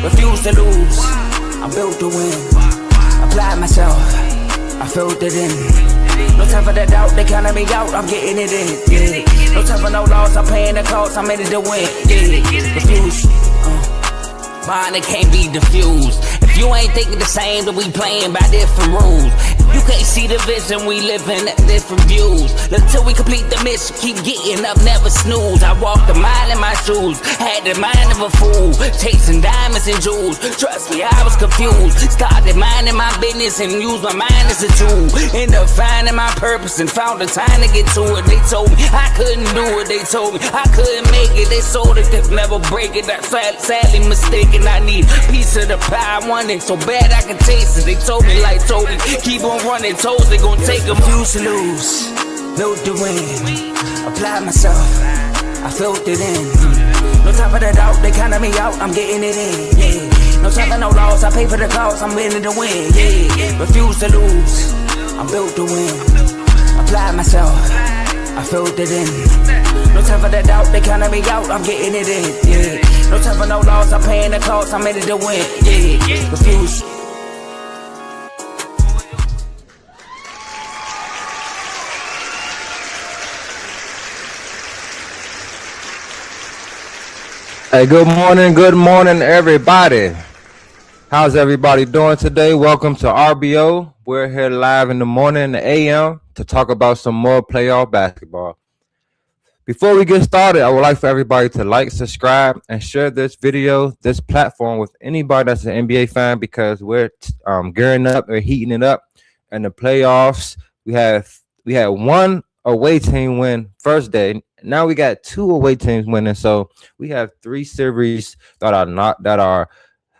refuse to lose. I'm built to win. Apply myself, I filled it in. No time for the doubt, they counting me out, I'm getting it in. Yeah. No time for no loss, I'm paying the cost, I'm in it to win. Yeah. Refuse. Mine, it can't be diffused. If you ain't thinking the same, then we playing by different rules. You can't see the vision, we living at different views. Until we complete the mission, keep getting up, never snooze. I walked a mile in my shoes, had the mind of a fool, chasing diamonds and jewels. Trust me, I was confused. Started minding my business and used my mind as a tool. Ended up finding my purpose and found the time to get to it. They told me I couldn't do it, they told me I couldn't make it. They sold it, could never break it. That's sadly mistaken. I need a piece of the pie, I want it so bad I can taste it. They told me, keep on running, toes they gon' take them. Refuse to lose, built to win. Apply myself, I filled it in. No time for the doubt, they counting me out, I'm getting it in. Yeah. No time for no loss, I pay for the cost, I'm winning to win. Yeah. Refuse to lose, I'm built to win. Apply myself, I filled it in. No time for the doubt, they counting me out, I'm getting it in. Yeah. No time for no loss, I'm paying the cost, I'm in it to win. Yeah. Refuse. Hey, good morning, everybody. How's everybody doing today? Welcome to RBO. We're here live in the morning, in the AM, to talk about some more playoff basketball. Before we get started, I would like for everybody to like, subscribe, and share this video, this platform with anybody that's an NBA fan, because we're gearing up, we're heating it up. And the playoffs, we had one away team win first day. Now we got two away teams winning, so we have three series that are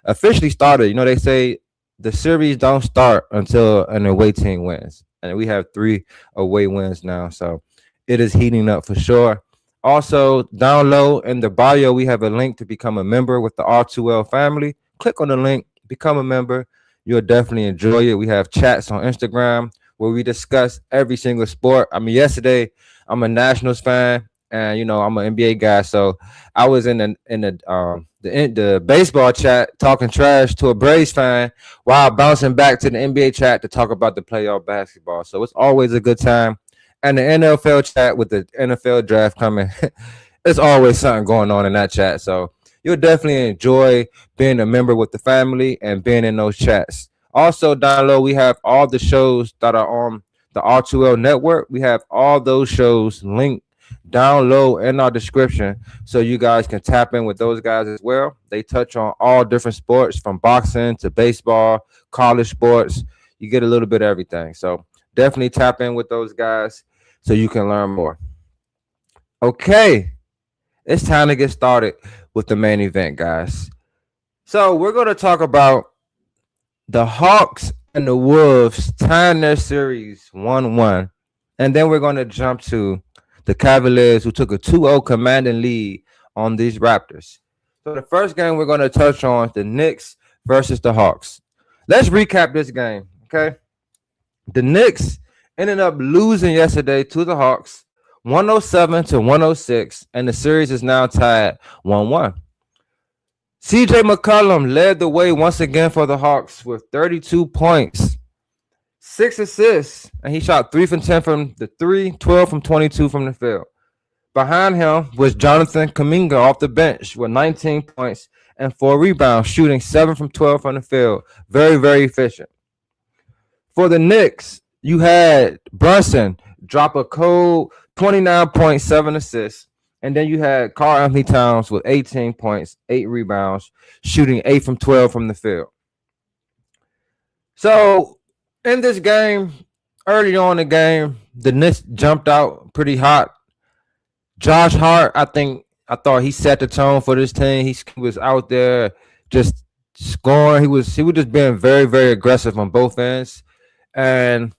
officially started. You know, they say the series don't start until an away team wins, and we have three away wins now, so it is heating up for sure. Also, down low in the bio, we have a link to become a member with the R2L family. Click on the link, become a member. You'll definitely enjoy it. We have chats on Instagram where we discuss every single sport. I mean, yesterday I'm a Nationals fan. And you know, I'm an NBA guy, so I was in the baseball chat talking trash to a Braves fan while bouncing back to the NBA chat to talk about the playoff basketball. So it's always a good time. And the NFL chat with the NFL draft coming, it's always something going on in that chat. So you'll definitely enjoy being a member with the family and being in those chats. Also, down low, we have all the shows that are on the R2L network. We have all those shows linked down low in our description, so you guys can tap in with those guys as well. They touch on all different sports, from boxing to baseball, college sports. You get a little bit of everything. So definitely tap in with those guys so you can learn more. Okay, it's time to get started with the main event, guys. So we're going to talk about the Hawks and the Wolves tying their series 1-1, and then we're going to jump to the Cavaliers, who took a 2-0 commanding lead on these Raptors. So the first game we're going to touch on is the Knicks versus the Hawks. Let's recap this game, okay? The Knicks ended up losing yesterday to the Hawks, 107-106, and the series is now tied 1-1. CJ McCollum led the way once again for the Hawks with 32 points. 6 assists, and he shot 3 from 10 from the 3, 12 from 22 from the field. Behind him was Jonathan Kuminga off the bench with 19 points and 4 rebounds, shooting 7 from 12 from the field. Very, very efficient. For the Knicks, you had Brunson drop a cold 29.7 assists, and then you had Karl Anthony Towns with 18 points, 8 rebounds, shooting 8 from 12 from the field. So in this game, early on in the game, the Knicks jumped out pretty hot. Josh Hart, I thought he set the tone for this team. He was out there just scoring. He was just being very, very aggressive on both ends. And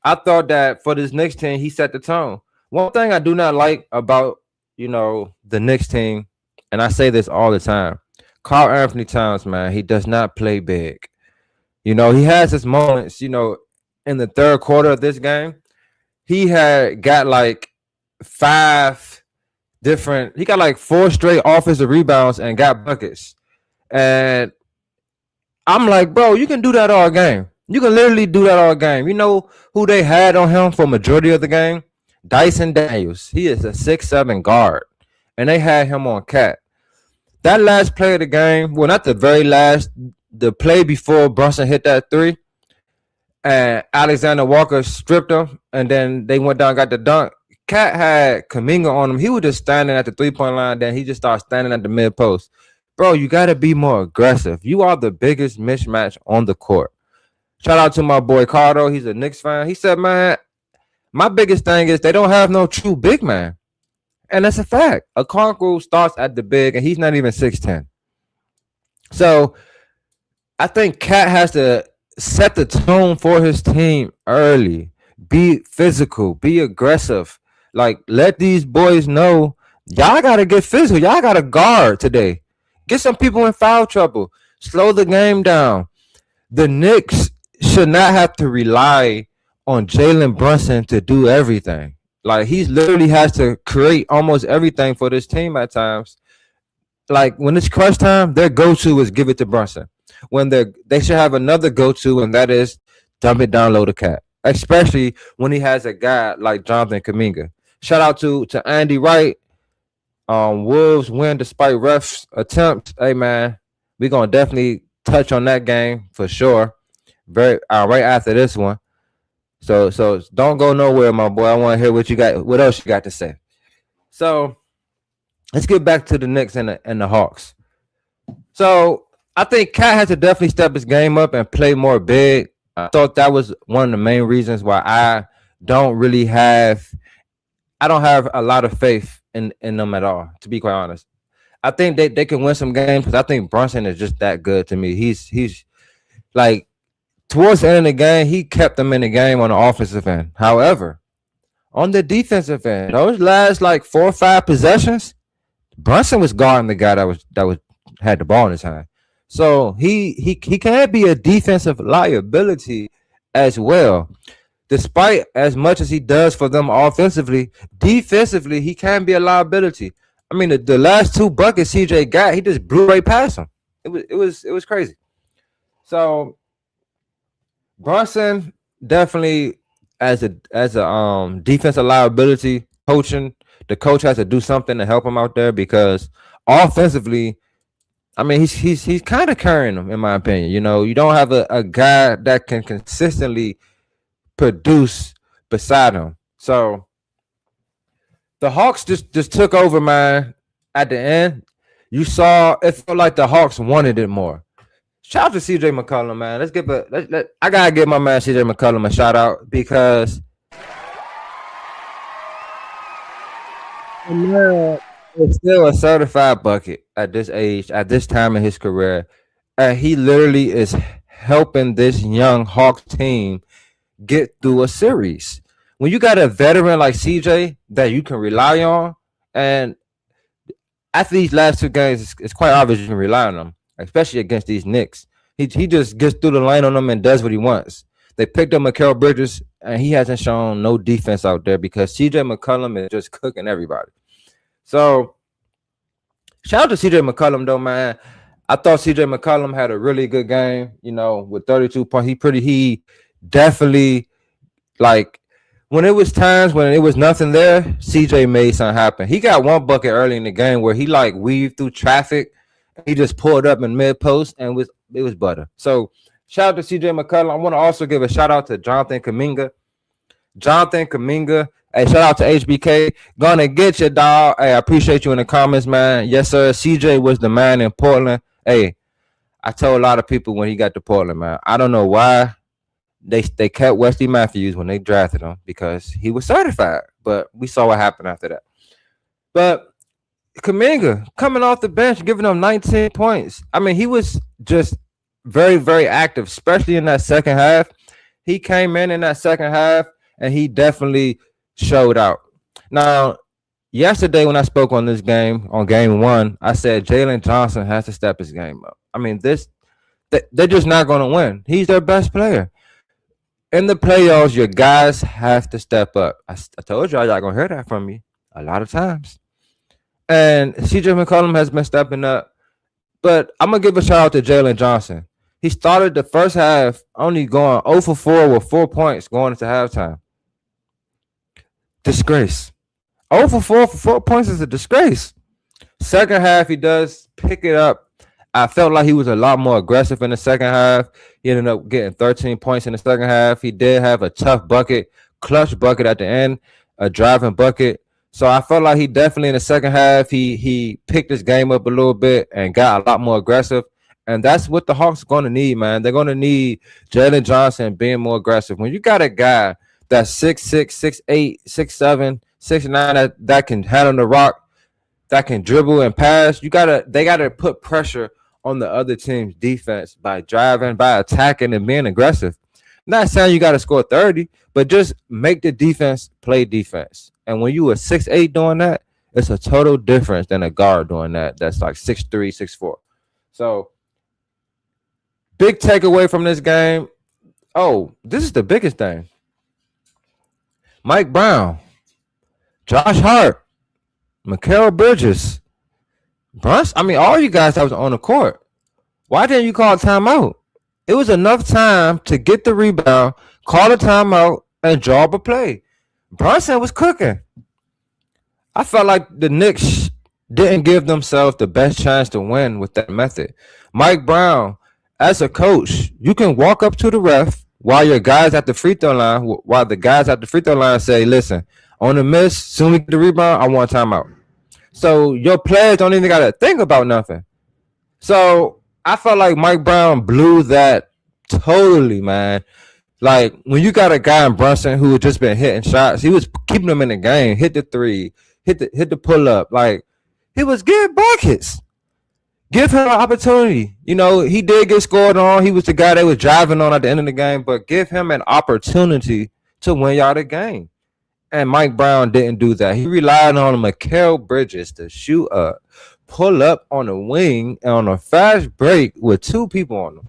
I thought that for this Knicks team, he set the tone. One thing I do not like about, the Knicks team, and I say this all the time, Karl Anthony Towns, man, he does not play big. He has his moments, in the third quarter of this game. He got like 4 straight offensive rebounds and got buckets. And I'm like, bro, you can do that all game. You can literally do that all game. You know who they had on him for majority of the game? Dyson Daniels. He is a 6'7" guard. And they had him on cat. That last play of the game, well, not the very last, the play before Brunson hit that three, and Alexander Walker stripped him, and then they went down and got the dunk. Cat had Kuminga on him. He was just standing at the 3-point line. Then he just started standing at the mid post. Bro, you got to be more aggressive. You are the biggest mismatch on the court. Shout out to my boy Cardo. He's a Knicks fan. He said, man, my biggest thing is they don't have no true big man. And that's a fact. Okonkwo starts at the big, and he's not even 6'10". So I think Cat has to set the tone for his team early. Be physical. Be aggressive. Like, let these boys know y'all got to get physical. Y'all got to guard today. Get some people in foul trouble. Slow the game down. The Knicks should not have to rely on Jalen Brunson to do everything. Like, he literally has to create almost everything for this team at times. Like, when it's crunch time, their go-to is give it to Brunson. When they should have another go-to, and that is dump it down low to Cat. Especially when he has a guy like Jonathan Kuminga. Shout out to Andy Wright. Wolves win despite refs' attempts. Hey, man, we're going to definitely touch on that game for sure. Right after this one. So don't go nowhere, my boy. I want to hear what else you got to say. So let's get back to the Knicks and the Hawks. So I think Cat has to definitely step his game up and play more big. I thought that was one of the main reasons why I don't have a lot of faith in them at all, to be quite honest. I think they can win some games because I think Brunson is just that good to me. He's like, towards the end of the game, he kept them in the game on the offensive end. However, on the defensive end, those last like 4 or 5 possessions, Brunson was guarding the guy that had the ball in his hand. So he can't be a defensive liability as well. Despite as much as he does for them offensively, defensively he can be a liability. I mean, the last 2 buckets CJ got, he just blew right past him. It was crazy. So Brunson definitely as a defensive liability, the coach has to do something to help him out there because offensively, I mean, he's kind of carrying them, in my opinion. You know, you don't have a guy that can consistently produce beside him. So the Hawks just took over, man. At the end, you saw it felt like the Hawks wanted it more. Shout out to CJ McCollum, man. I gotta give my man CJ McCollum a shout out because it's still a certified bucket at this age, at this time in his career. And he literally is helping this young Hawks team get through a series. When you got a veteran like CJ that you can rely on, and after these last 2 games, it's quite obvious you can rely on them, especially against these Knicks. He just gets through the lane on them and does what he wants. They picked up Mikal Bridges, and he hasn't shown no defense out there because CJ McCollum is just cooking everybody. So, shout out to CJ McCollum, though, man. I thought CJ McCollum had a really good game, you know, with 32 points. He definitely, like, when it was times when it was nothing there, CJ made something happen. He got 1 bucket early in the game where he, like, weaved through traffic. He just pulled up in mid-post, and it was butter. So, shout out to CJ McCollum. I want to also give a shout-out to Jonathan Kuminga. Hey, shout out to HBK. Gonna get you, dog. Hey, I appreciate you in the comments, man. Yes, sir. CJ was the man in Portland. Hey, I told a lot of people when he got to Portland, man. I don't know why they kept Wesley Matthews when they drafted him because he was certified. But we saw what happened after that. But Kuminga coming off the bench, giving them 19 points. I mean, he was just very, very active, especially in that second half. He came in that second half, and he definitely showed out. Now, yesterday when I spoke on this game, on game 1, I said Jalen Johnson has to step his game up. I mean, they're just not going to win. He's their best player. In the playoffs, your guys have to step up. I told y'all going to hear that from me a lot of times. And CJ McCollum has been stepping up. But I'm going to give a shout out to Jalen Johnson. He started the first half only going 0 for 4 with 4 points going into halftime. Disgrace. 0 for 4 for 4 points is a disgrace. Second half, he does pick it up. I felt like he was a lot more aggressive in the second half. He ended up getting 13 points in the second half. He did have a tough bucket, clutch bucket at the end, a driving bucket. So I felt like he definitely in the second half, he picked his game up a little bit and got a lot more aggressive. And that's what the Hawks are going to need, man. They're going to need Jalen Johnson being more aggressive. When you got a guy that's 6'6", 6'8", 6'7", 6'9", that can handle the rock, that can dribble and pass, they gotta put pressure on the other team's defense by driving, by attacking, and being aggressive. I'm not saying you got to score 30, but just make the defense play defense. And when you are 6'8" doing that, it's a total difference than a guard doing that. That's like 6'3", 6'4". So big takeaway from this game. Oh, this is the biggest thing. Mike Brown, Josh Hart, Mikal Bridges, Brunson. I mean, all you guys that was on the court. Why didn't you call a timeout? It was enough time to get the rebound, call a timeout, and draw up a play. Brunson was cooking. I felt like the Knicks didn't give themselves the best chance to win with that method. Mike Brown, as a coach, you can walk up to the ref while your guys at the free throw line, while the guys at the free throw line say, listen, on the miss, soon we get the rebound, I want a timeout. So your players don't even got to think about nothing. So I felt like Mike Brown blew that totally, man. Like when you got a guy in Brunson who had just been hitting shots, he was keeping them in the game, hit the three, hit the pull up. Like he was getting buckets. Give him an opportunity. You know, he did get scored on. He was the guy they was driving on at the end of the game, but give him an opportunity to win y'all the game. And Mike Brown didn't do that. He relied on Mikal Bridges to shoot up, pull up on the wing, and on a fast break with two people on him.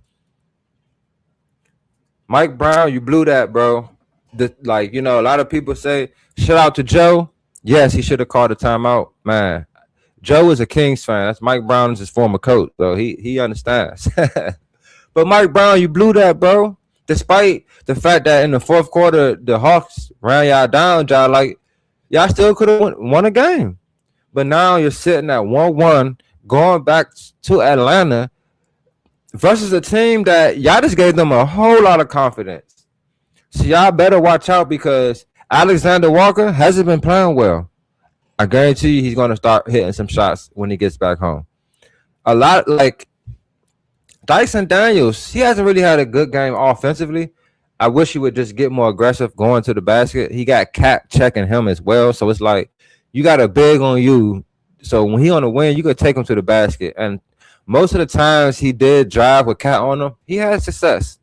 Mike Brown, you blew that, bro. A lot of people say, shout out to Joe. Yes, he should have called a timeout. Man, Joe is a Kings fan. That's Mike Brown is his former coach, so he understands. But Mike Brown, you blew that, bro. Despite the fact that in the fourth quarter, the Hawks ran y'all down, y'all still could have won a game. But now you're sitting at 1-1, going back to Atlanta versus a team that y'all just gave them a whole lot of confidence. So y'all better watch out because Alexander Walker hasn't been playing well. I guarantee you he's going to start hitting some shots when he gets back home. A lot like Dyson Daniels, he hasn't really had a good game offensively. I wish he would just get more aggressive going to the basket. He got Cat checking him as well. So it's like you got a big on you. So when he on the wing, you could take him to the basket. And most of the times he did drive with Cat on him, he had success.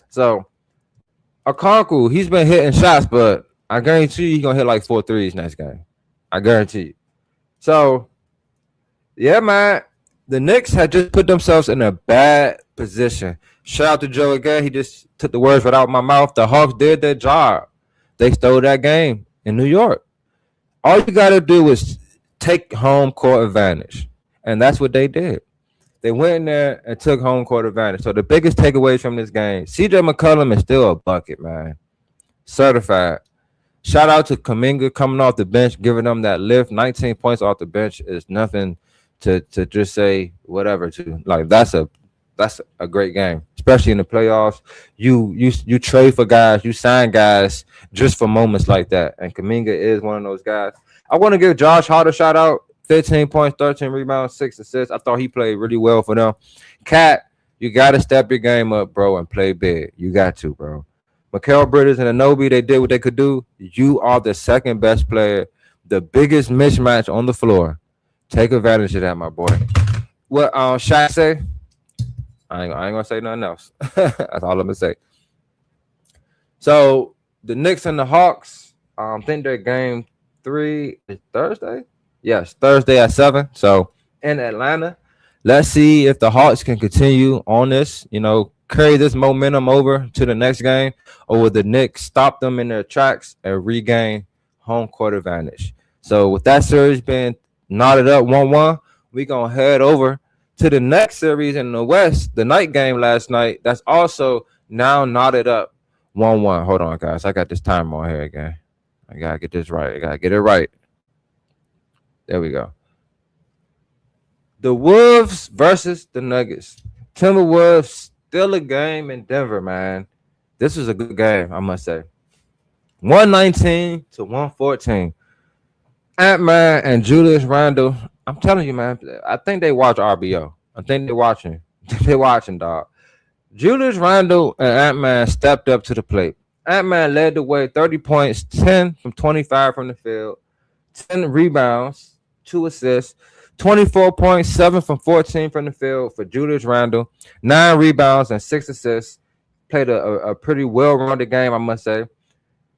So Okonkwo, he's been hitting shots, but I guarantee you he's going to hit like 4 threes next game. I guarantee you. So, yeah, man. The Knicks had just put themselves in a bad position. Shout out to Joe again. He just took the words right out of my mouth. The Hawks did their job. They stole that game in New York. All you got to do is take home court advantage. And that's what they did. They went in there and took home court advantage. So the biggest takeaways from this game, CJ McCollum is still a bucket, man. Certified. Shout out to Kuminga coming off the bench, giving them that lift. 19 points off the bench is nothing to just say whatever to. Like that's a great game, especially in the playoffs. You trade for guys, you sign guys just for moments like that. And Kuminga is one of those guys. I want to give Josh Hart a shout out. 15 points, 13 rebounds, 6 assists. I thought he played really well for them. Cat, you got to step your game up, bro, and play big. You got to, bro. Mikal Bridges and Anobi, they did what they could do. You are the second best player, the biggest mismatch on the floor. Take advantage of that, my boy. What Shaq say? I ain't gonna say nothing else. That's all I'm gonna say. So the Knicks and the Hawks, I think their game 3 is Thursday. Yes, Thursday at 7. So in Atlanta, let's see if the Hawks can continue on this. Carry this momentum over to the next game, or will the Knicks stop them in their tracks and regain home court advantage? So with that series being knotted up 1-1, we're going to head over to the next series in the West, the night game last night. That's also now knotted up 1-1. Hold on, guys. I got this timer on here again. I gotta get this right. I gotta get it right. There we go. The Wolves versus the Nuggets. Timberwolves still a game in Denver, man. This was a good game, I must say. 119 to 114. Ant-Man and Julius Randle. I'm telling you, man. I think they watch RBO. I think they're watching. They're watching, dog. Julius Randle and Ant-Man stepped up to the plate. Ant-Man led the way, 30 points, 10 from 25 from the field, 10 rebounds, 2 assists, 24 points, 7 from 14 from the field for Julius Randle, 9 rebounds and 6 assists. Played a pretty well-rounded game, I must say.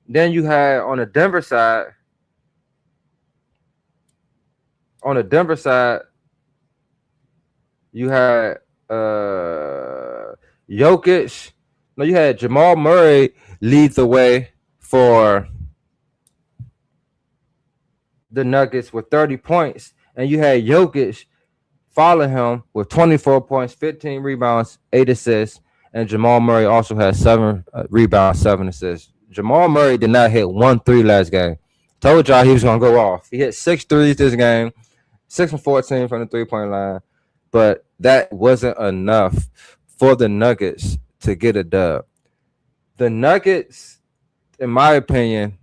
Then you had on the Denver side, you had Jokic. No, you had Jamal Murray lead the way for the Nuggets with 30 points, and you had Jokic follow him with 24 points, 15 rebounds, 8 assists, and Jamal Murray also had 7 rebounds, 7 assists. Jamal Murray did not hit 1 3 last game. Told y'all he was going to go off. He hit 6 threes this game, 6 from 14 from the three-point line, but that wasn't enough for the Nuggets to get a dub. The Nuggets, in my opinion,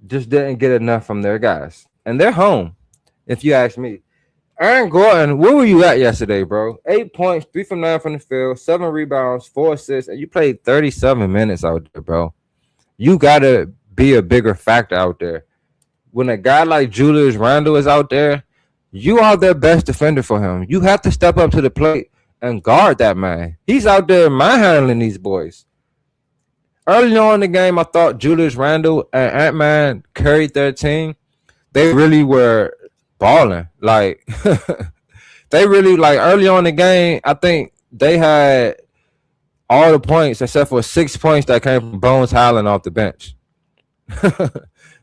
just didn't get enough from their guys. And they're home, if you ask me. Aaron Gordon, where were you at yesterday, bro? 8 points, 3 from 9 from the field, 7 rebounds, 4 assists, and you played 37 minutes out there, bro. You got to be a bigger factor out there. When a guy like Julius Randle is out there, you are their best defender for him. You have to step up to the plate and guard that man. He's out there manhandling these boys. Early on in the game, I thought Julius Randle and Ant-Man carried their team. They really were balling. Like, they really, like, early on in the game, I think they had all the points except for 6 points that came from Bones Highland off the bench.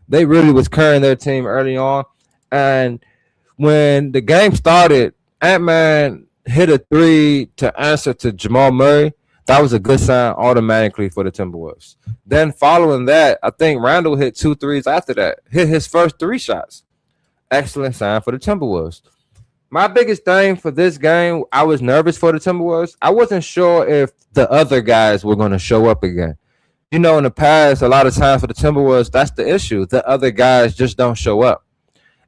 They really was carrying their team early on. And when the game started, Ant-Man hit a 3 to answer to Jamal Murray. That was a good sign automatically for the Timberwolves. Then following that, I think Randle hit 2 threes after that. Hit his first 3 shots. Excellent sign for the Timberwolves. My biggest thing for this game, I was nervous for the Timberwolves. I wasn't sure if the other guys were going to show up again. You know, in the past, a lot of times for the Timberwolves, that's the issue. The other guys just don't show up.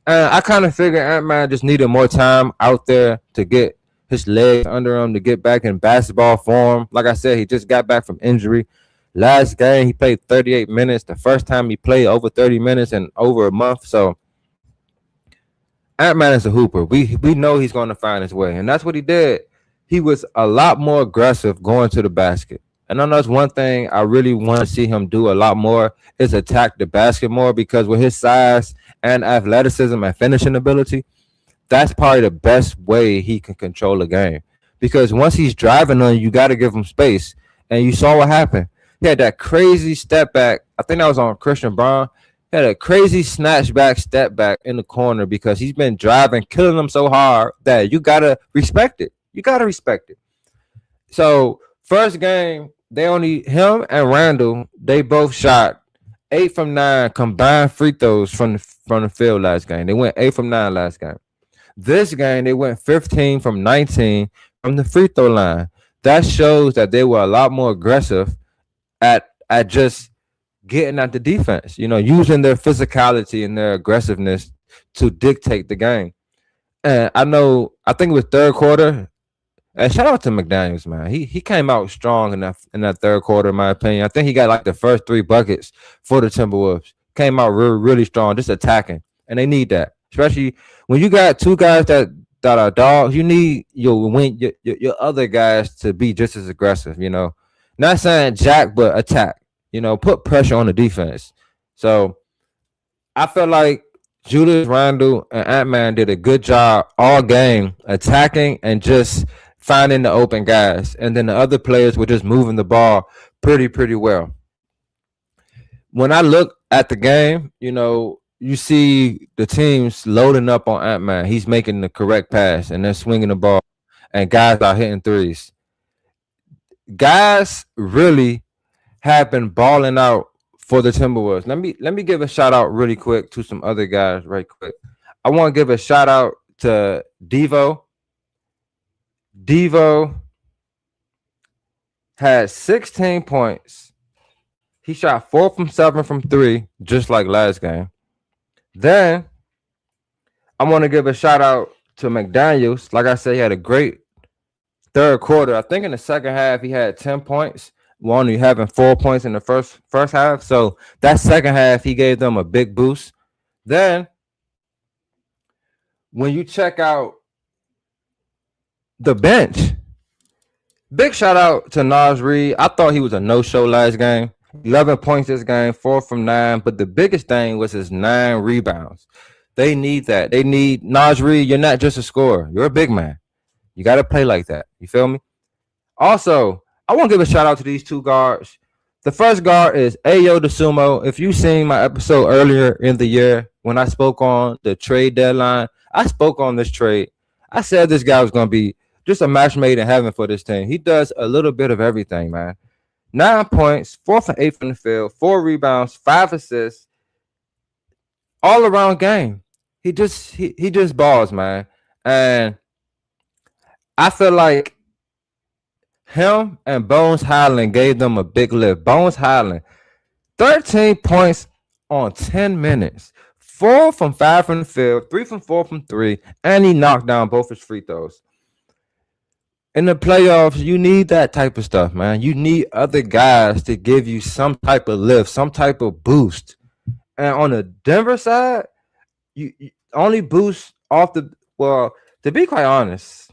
And I kind of figured Ant-Man just needed more time out there to get his legs under him, to get back in basketball form. Like I said, he just got back from injury. Last game, he played 38 minutes. The first time he played over 30 minutes in over a month. So Ant-Man is a hooper. We know he's going to find his way. And that's what he did. He was a lot more aggressive going to the basket. And I know that's one thing I really want to see him do a lot more is attack the basket more, because with his size and athleticism and finishing ability, that's probably the best way he can control a game. Because once he's driving on you, got to give him space. And you saw what happened. He had that crazy step back. I think that was on Christian Braun. He had a crazy snatch back, step back in the corner because he's been driving, killing them so hard that you got to respect it. You got to respect it. So first game, him and Randle, they both shot 8 from 9 combined free throws from the field last game. They went 8 from 9 last game. This game, they went 15 from 19 from the free throw line. That shows that they were a lot more aggressive at just getting at the defense, you know, using their physicality and their aggressiveness to dictate the game. And I think it was third quarter. And shout out to McDaniels, man. He came out strong in that third quarter, in my opinion. I think he got like the first 3 buckets for the Timberwolves. Came out really, really strong, just attacking. And they need that. Especially when you got 2 guys that are dogs, you need your other guys to be just as aggressive, you know. Not saying jack, but attack. You know, put pressure on the defense. So I feel like Julius Randle and Ant-Man did a good job all game attacking and just finding the open guys. And then the other players were just moving the ball pretty well. When I look at the game, you know, you see the teams loading up on Ant-Man. He's making the correct pass and they're swinging the ball. and guys are hitting threes. Guys really have been balling out for the Timberwolves. Let me give a shout out really quick to some other guys right quick. I want to give a shout out to Devo. Devo had 16 points. He shot 4 from 7 from 3, just like last game. Then I want to give a shout out to McDaniels. Like I said, he had a great third quarter. I think in the second half he had 10 points. Only having 4 points in the first half. So that second half he gave them a big boost. Then when you check out the bench, big shout out to Naz Reid. I thought he was a no-show last game. 11 points this game, 4 from 9. But the biggest thing was his 9 rebounds. They need that. They need Naz Reid. You're not just a scorer. You're a big man. You got to play like that. You feel me? Also, I want to give a shout out to these two guards. The first guard is Ayo DeSumo. If you've seen my episode earlier in the year when I spoke on the trade deadline, I spoke on this trade. I said this guy was going to be just a match made in heaven for this team. He does a little bit of everything, man. 9 points, 4 from 8 from the field, 4 rebounds, 5 assists, all around game. He just balls, man. And I feel like him and Bones Highland gave them a big lift. Bones Highland, 13 points on 10 minutes. 4 from 5 from the field, 3 from 4 from 3, and he knocked down both his free throws. In the playoffs, you need that type of stuff, man. You need other guys to give you some type of lift, some type of boost. And on the Denver side, you only boost off the – well, to be quite honest,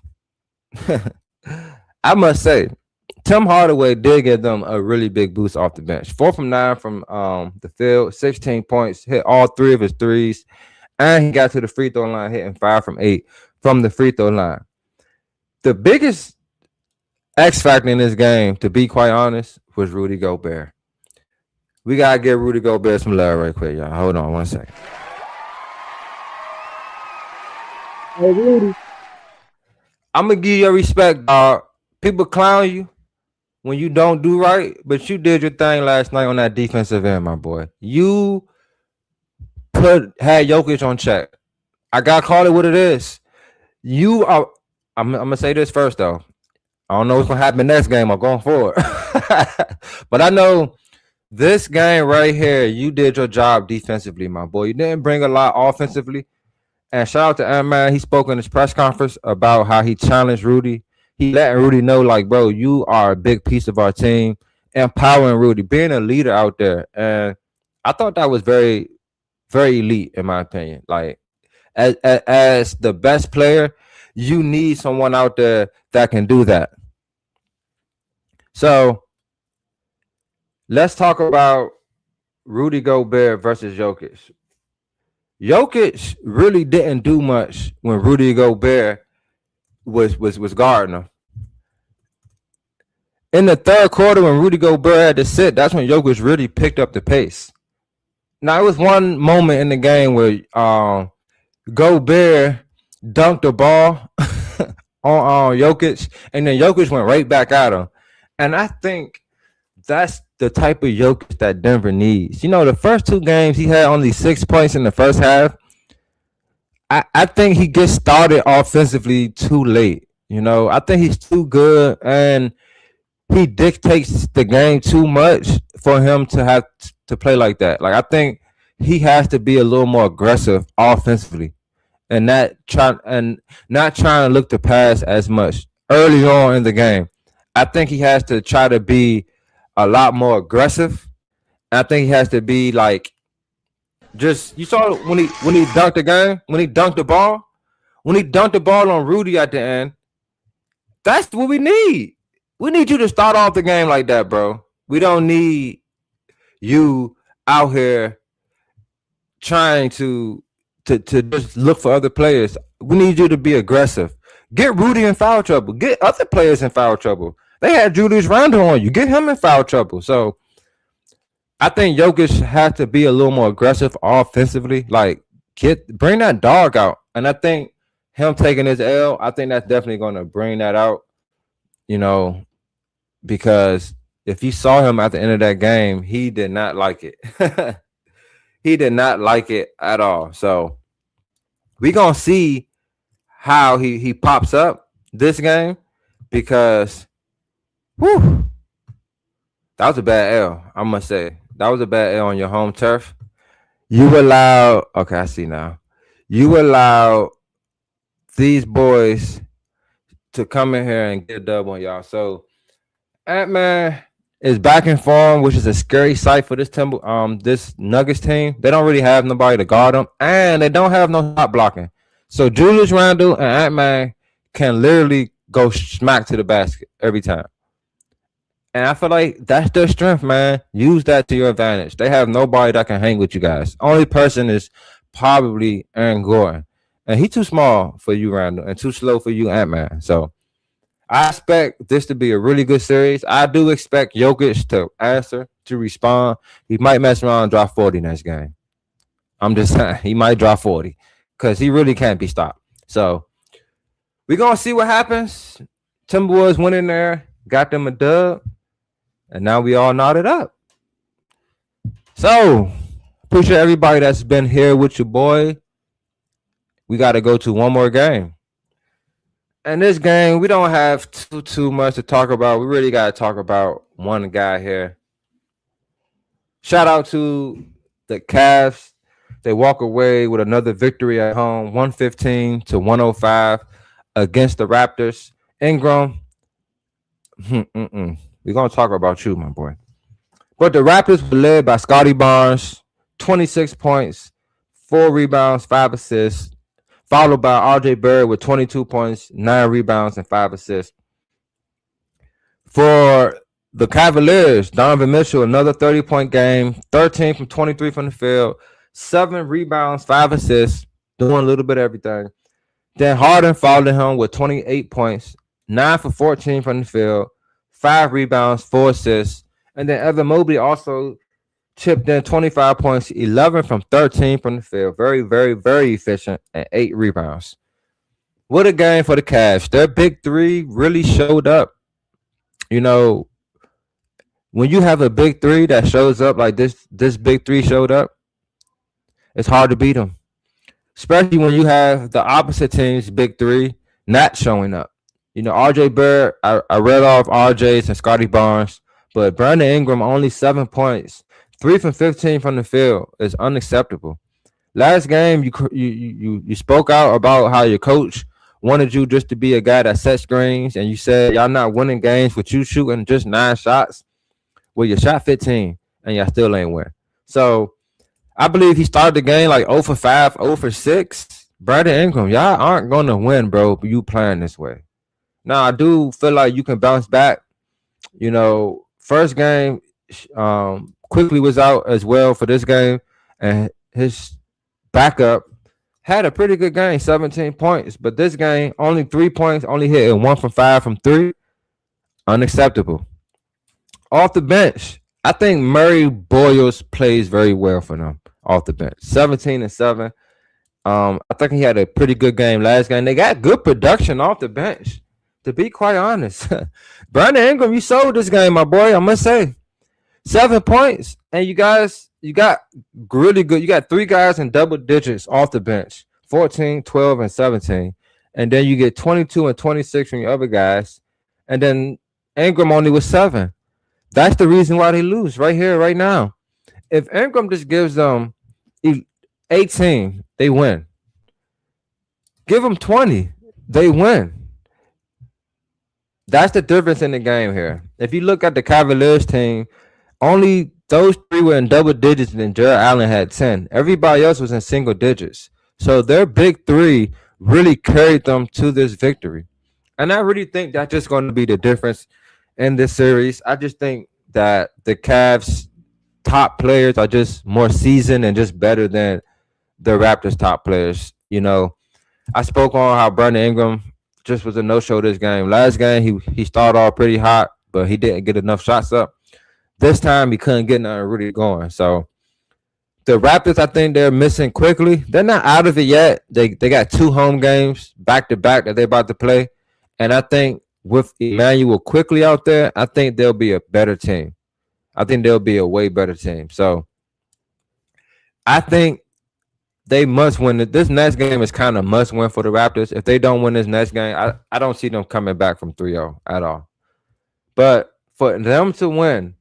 I must say, Tim Hardaway did give them a really big boost off the bench. 4 from 9 from the field, 16 points, hit all 3 of his threes, and he got to the free throw line hitting 5 from 8 from the free throw line. The biggest X factor in this game, to be quite honest, was Rudy Gobert. We got to give Rudy Gobert some love right quick, y'all. Hold on 1 second. Hey, Rudy. I'm going to give you respect, dog. People clown you when you don't do right, but you did your thing last night on that defensive end, my boy. You had Jokic on check. I got to call it what it is. You are – I'm going to say this first, though. I don't know what's going to happen next game or going forward. But I know this game right here, you did your job defensively, my boy. You didn't bring a lot offensively. And shout out to Ant-Man. He spoke in his press conference about how he challenged Rudy. He letting Rudy know, like, bro, you are a big piece of our team. Empowering Rudy, being a leader out there. And I thought that was very, very elite, in my opinion. Like, as the best player, you need someone out there that can do that. So let's talk about Rudy Gobert versus Jokic. Jokic really didn't do much when Rudy Gobert was guarding him. In the third quarter, when Rudy Gobert had to sit, that's when Jokic really picked up the pace. Now, it was one moment in the game where Gobert dunked the ball on Jokic, and then Jokic went right back at him. And I think that's the type of Jokic that Denver needs. You know, the first 2 games, he had only 6 points in the first half. I think he gets started offensively too late. You know, I think he's too good, and he dictates the game too much for him to have to play like that. Like, I think he has to be a little more aggressive offensively and not trying to look to pass as much early on in the game. I think he has to try to be a lot more aggressive. I think he has to be like, just, you saw when he dunked the game, when he dunked the ball on Rudy at the end. That's what we need. We need you to start off the game like that, bro. We don't need you out here trying to just look for other players. We need you to be aggressive. Get Rudy in foul trouble. Get other players in foul trouble. They had Julius Randle on you. Get him in foul trouble. So I think Jokic has to be a little more aggressive offensively. Like, bring that dog out. And I think him taking his L, I think that's definitely going to bring that out, you know, because if you saw him at the end of that game, he did not like it. He did not like it at all. So we're going to see how he pops up this game because, whew, that was a bad L, I must say. That was a bad L on your home turf. You allow, okay, I see now. You allow these boys to come in here and get a dub on y'all. So Ant-Man is back in form, which is a scary sight for this Nuggets team. They don't really have nobody to guard them, and they don't have no shot blocking. So Julius Randle and Ant-Man can literally go smack to the basket every time. And I feel like that's their strength, man. Use that to your advantage. They have nobody that can hang with you guys. Only person is probably Aaron Gordon. And he's too small for you, Randall, and too slow for you, Ant-Man. So I expect this to be a really good series. I do expect Jokic to answer, to respond. He might mess around and drop 40 next game. I'm just saying, he might drop 40 because he really can't be stopped. So we're going to see what happens. Timberwolves went in there, got them a dub, and now we all knotted up. So appreciate everybody that's been here with your boy. We got to go to one more game. And this game, we don't have too much to talk about. We really got to talk about one guy here. Shout out to the Cavs. They walk away with another victory at home, 115-105 against the Raptors. Ingram, we're going to talk about you, my boy. But the Raptors were led by Scotty Barnes, 26 points, 4 rebounds, 5 assists, followed by R.J. Barrett with 22 points, 9 rebounds, and 5 assists. For the Cavaliers, Donovan Mitchell, another 30-point game, 13 from 23 from the field, 7 rebounds, 5 assists, doing a little bit of everything. Then Harden followed him with 28 points, 9 for 14 from the field, 5 rebounds, 4 assists. And then Evan Mobley also chipped in 25 points, 11 from 13 from the field. Very, very, very efficient, and 8 rebounds. What a game for the Cavs. Their big three really showed up. You know, when you have a big three that shows up like this big three showed up, it's hard to beat them. Especially when you have the opposite team's big three not showing up. You know, R.J. Barrett, I read off R.J.'s and Scotty Barnes, but Brandon Ingram only 7 points. 3 from 15 from the field is unacceptable. Last game, you spoke out about how your coach wanted you just to be a guy that set screens, and you said y'all not winning games with you shooting just 9 shots. Well, you shot 15, and y'all still ain't win. So I believe he started the game like 0 for 5, 0 for 6. Brandon Ingram, y'all aren't going to win, bro, but you playing this way. Now, I do feel like you can bounce back. You know, first game, Quickly was out as well for this game, and his backup had a pretty good game, 17 points. But this game, only 3 points, only hitting 1 from 5 from 3. Unacceptable. Off the bench, I think Murray Boyles plays very well for them off the bench. 17-7. I think he had a pretty good game last game. They got good production off the bench, to be quite honest. Brandon Ingram, you sold this game, my boy, I must say. 7 points, and you got really good. You got 3 guys in double digits off the bench, 14, 12, and 17. And then you get 22 and 26 from your other guys. And then Ingram only was 7. That's the reason why they lose right here, right now. If Ingram just gives them 18, they win. Give them 20, they win. That's the difference in the game here. If you look at the Cavaliers team, only those 3 were in double digits, and then Jared Allen had 10. Everybody else was in single digits. So their big 3 really carried them to this victory. And I really think that's just going to be the difference in this series. I just think that the Cavs' top players are just more seasoned and just better than the Raptors' top players. You know, I spoke on how Brandon Ingram just was a no-show this game. Last game, he started off pretty hot, but he didn't get enough shots up. This time, he couldn't get nothing really going. So the Raptors, I think they're missing quickly. They're not out of it yet. They got 2 home games back to back that they're about to play. And I think with Emmanuel quickly out there, I think they'll be a better team. I think they'll be a way better team. So I think they must win. This next game is kind of must win for the Raptors. If they don't win this next game, I don't see them coming back from 3-0 at all. But for them to win,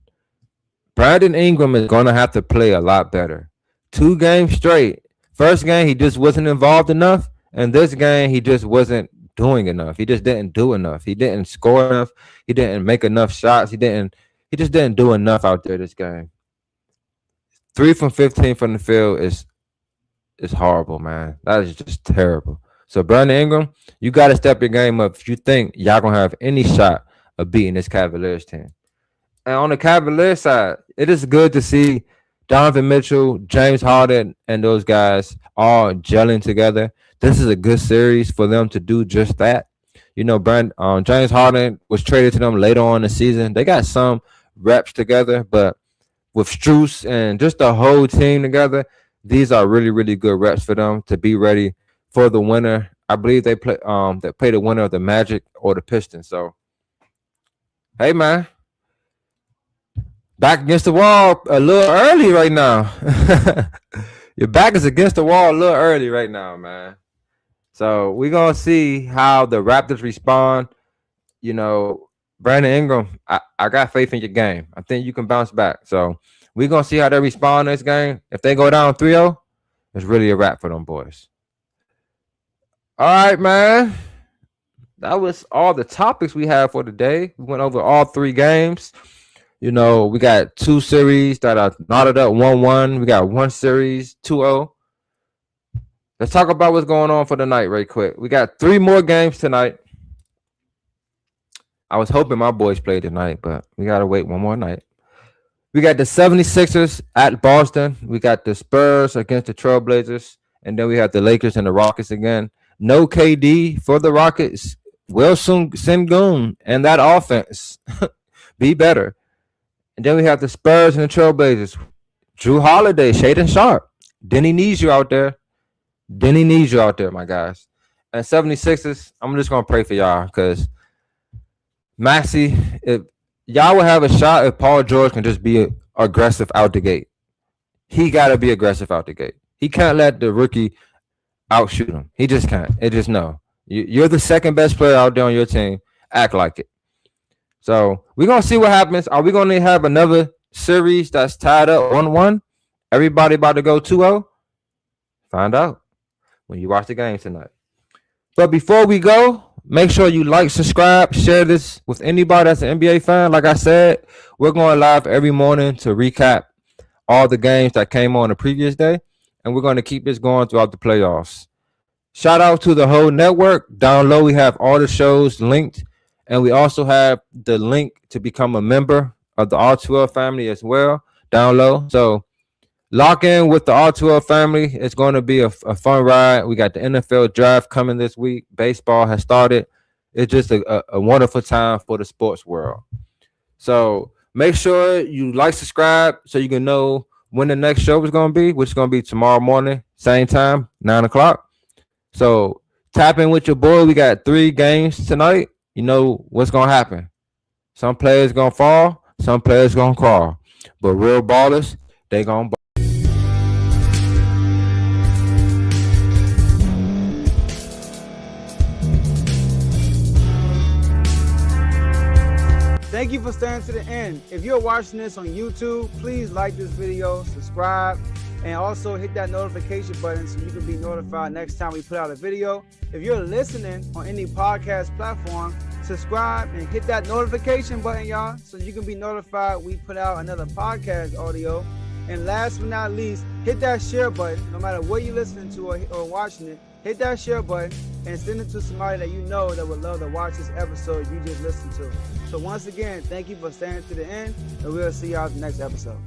Brandon Ingram is going to have to play a lot better. 2 games straight. First game, he just wasn't involved enough. And this game, he just wasn't doing enough. He just didn't do enough. He didn't score enough. He didn't make enough shots. He just didn't do enough out there this game. 3 from 15 from the field is horrible, man. That is just terrible. So Brandon Ingram, you got to step your game up if you think y'all going to have any shot of beating this Cavaliers team. And on the Cavaliers side, it is good to see Donovan Mitchell, James Harden, and those guys all gelling together. This is a good series for them to do just that. You know, James Harden was traded to them later on in the season. They got some reps together, but with Strus and just the whole team together, these are really, really good reps for them to be ready for the winner. I believe they play the winner of the Magic or the Pistons. So, hey, man. Back against the wall a little early right now. Your back is against the wall a little early right now, man. So we're going to see how the Raptors respond. You know, Brandon Ingram, I got faith in your game. I think you can bounce back. So we're going to see how they respond in this game. If they go down 3-0, it's really a wrap for them boys. All right, man. That was all the topics we have for today. We went over all 3 games. You know, we got 2 series that are knotted up 1-1. We got 1 series 2-0. Let's talk about what's going on for the night right quick. We got 3 more games tonight. I was hoping my boys played tonight, but we got to wait 1 more night. We got the 76ers at Boston. We got the Spurs against the Trailblazers. And then we have the Lakers and the Rockets again. No KD for the Rockets. Wilson Sengun and that offense. Be better. And then we have the Spurs and the Trailblazers. Drew Holiday, Shaedon Sharpe. Denny needs you out there. Denny needs you out there, my guys. And 76ers, I'm just going to pray for y'all because Maxey, if y'all will have a shot if Paul George can just be aggressive out the gate. He got to be aggressive out the gate. He can't let the rookie outshoot him. He just can't. It just no. You're the second best player out there on your team. Act like it. So we're going to see what happens. Are we going to have another series that's tied up 1-1? Everybody about to go 2-0? Find out when you watch the game tonight. But before we go, make sure you like, subscribe, share this with anybody that's an NBA fan. Like I said, we're going live every morning to recap all the games that came on the previous day. And we're going to keep this going throughout the playoffs. Shout out to the whole network. Down low, we have all the shows linked. And we also have the link to become a member of the R12 family as well, down low. So lock in with the R12 family. It's going to be a fun ride. We got the NFL draft coming this week. Baseball has started. It's just a wonderful time for the sports world. So make sure you like, subscribe, so you can know when the next show is going to be, which is going to be tomorrow morning, same time, 9 o'clock. So tap in with your boy. We got 3 games tonight. You know what's going to happen. Some players going to fall. Some players going to crawl. But real ballers, they going to ball. Thank you for staying to the end. If you're watching this on YouTube, please like this video, subscribe, and also hit that notification button so you can be notified next time we put out a video. If you're listening on any podcast platform, subscribe and hit that notification button, y'all, so you can be notified we put out another podcast audio. And last but not least, hit that share button. No matter what you're listening to or watching it, hit that share button and send it to somebody that you know that would love to watch this episode you just listened to. So once again, thank you for staying to the end, and we'll see y'all in the next episode.